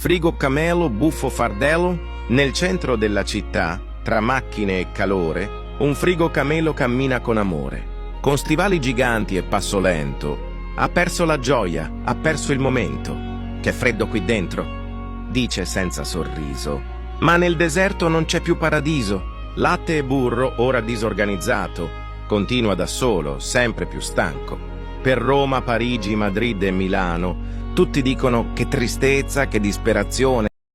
Frigo camelo, buffo fardello. Nel centro della città, tra macchine e calore, un frigo camelo cammina con amore. Con stivali giganti e passo lento, ha perso la gioia, ha perso il momento. C'è freddo qui dentro, dice senza sorriso. Ma nel deserto non c'è più paradiso. Latte e burro, ora disorganizzato, continua da solo, sempre più stanco. Per Roma, Parigi, Madrid e Milano, tutti dicono che tristezza, che disperazione.